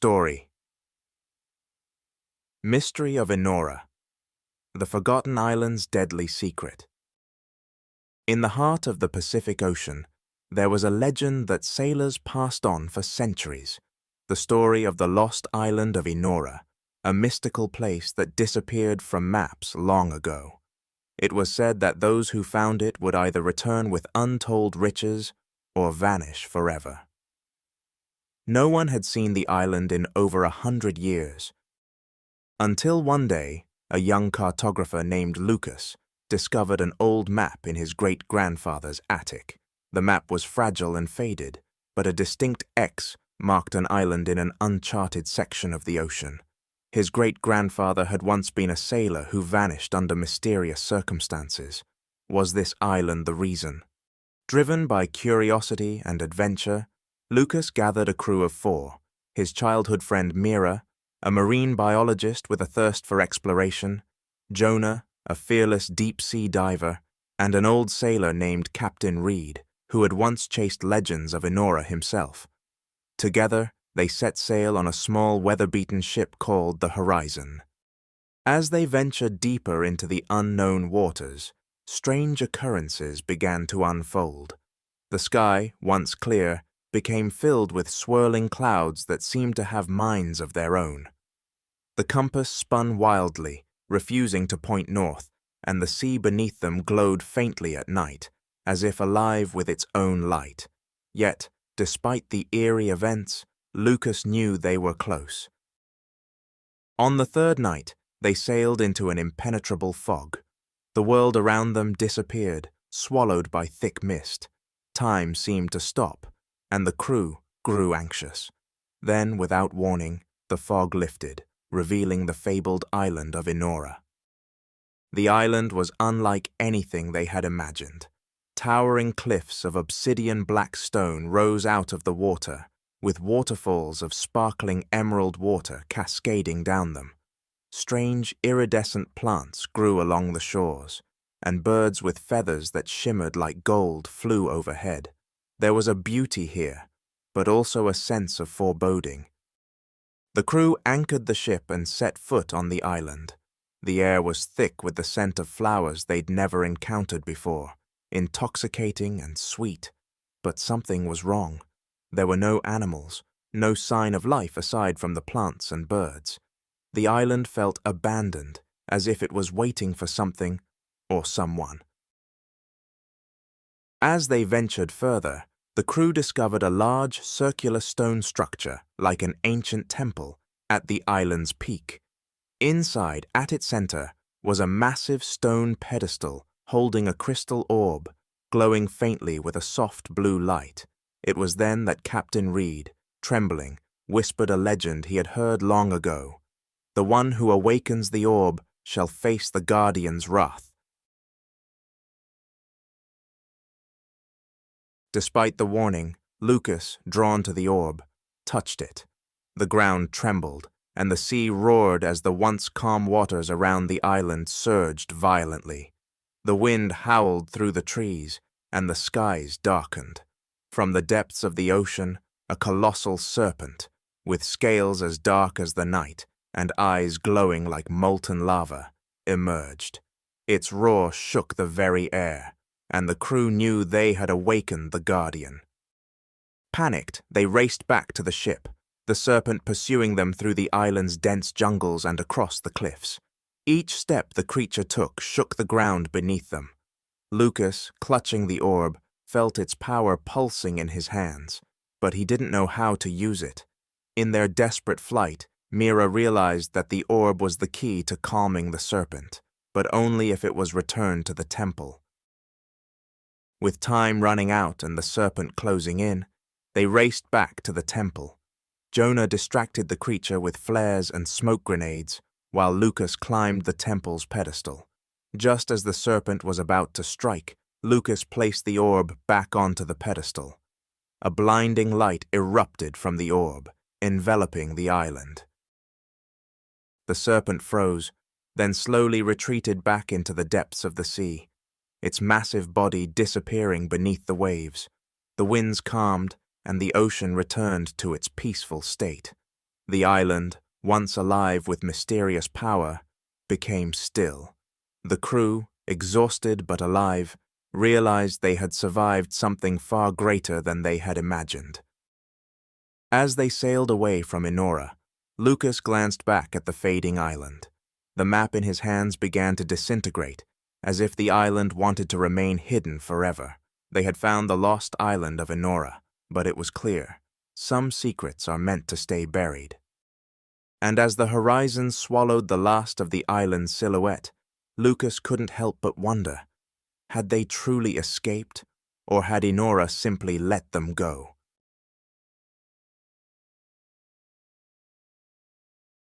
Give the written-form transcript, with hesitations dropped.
Story. Mystery of Enora, the Forgotten Island's Deadly Secret. In the heart of the Pacific Ocean, there was a legend that sailors passed on for centuries, the story of the Lost Island of Enora, a mystical place that disappeared from maps long ago. It was said that those who found it would either return with untold riches or vanish forever. No one had seen the island in over 100 years, until one day a young cartographer named Lucas discovered an old map in his great-grandfather's attic. The map was fragile and faded, but a distinct X marked an island in an uncharted section of the ocean. His great-grandfather had once been a sailor who vanished under mysterious circumstances. Was this island the reason? Driven by curiosity and adventure, Lucas gathered a crew of 4, his childhood friend Mira, a marine biologist with a thirst for exploration, Jonah, a fearless deep-sea diver, and an old sailor named Captain Reed, who had once chased legends of Enora himself. Together, they set sail on a small weather-beaten ship called the Horizon. As they ventured deeper into the unknown waters, strange occurrences began to unfold. The sky, once clear, became filled with swirling clouds that seemed to have minds of their own. The compass spun wildly, refusing to point north, and the sea beneath them glowed faintly at night, as if alive with its own light. Yet, despite the eerie events, Lucas knew they were close. On the third night, they sailed into an impenetrable fog. The world around them disappeared, swallowed by thick mist. Time seemed to stop, and the crew grew anxious. Then, without warning, the fog lifted, revealing the fabled island of Enora. The island was unlike anything they had imagined. Towering cliffs of obsidian black stone rose out of the water, with waterfalls of sparkling emerald water cascading down them. Strange iridescent plants grew along the shores, and birds with feathers that shimmered like gold flew overhead. There was a beauty here, but also a sense of foreboding. The crew anchored the ship and set foot on the island. The air was thick with the scent of flowers they'd never encountered before, intoxicating and sweet. But something was wrong. There were no animals, no sign of life aside from the plants and birds. The island felt abandoned, as if it was waiting for something or someone. As they ventured further, the crew discovered a large, circular stone structure, like an ancient temple, at the island's peak. Inside, at its center, was a massive stone pedestal holding a crystal orb, glowing faintly with a soft blue light. It was then that Captain Reed, trembling, whispered a legend he had heard long ago. The one who awakens the orb shall face the Guardian's wrath. Despite the warning, Lucas, drawn to the orb, touched it. The ground trembled, and the sea roared as the once calm waters around the island surged violently. The wind howled through the trees, and the skies darkened. From the depths of the ocean, a colossal serpent, with scales as dark as the night and eyes glowing like molten lava, emerged. Its roar shook the very air, and the crew knew they had awakened the Guardian. Panicked, they raced back to the ship, the serpent pursuing them through the island's dense jungles and across the cliffs. Each step the creature took shook the ground beneath them. Lucas, clutching the orb, felt its power pulsing in his hands, but he didn't know how to use it. In their desperate flight, Mira realized that the orb was the key to calming the serpent, but only if it was returned to the temple. With time running out and the serpent closing in, they raced back to the temple. Jonah distracted the creature with flares and smoke grenades, while Lucas climbed the temple's pedestal. Just as the serpent was about to strike, Lucas placed the orb back onto the pedestal. A blinding light erupted from the orb, enveloping the island. The serpent froze, then slowly retreated back into the depths of the sea, its massive body disappearing beneath the waves. The winds calmed, and the ocean returned to its peaceful state. The island, once alive with mysterious power, became still. The crew, exhausted but alive, realized they had survived something far greater than they had imagined. As they sailed away from Enora, Lucas glanced back at the fading island. The map in his hands began to disintegrate, as if the island wanted to remain hidden forever. They had found the Lost Island of Enora, but it was clear, some secrets are meant to stay buried. And as the horizon swallowed the last of the island's silhouette, Lucas couldn't help but wonder, had they truly escaped, or had Enora simply let them go?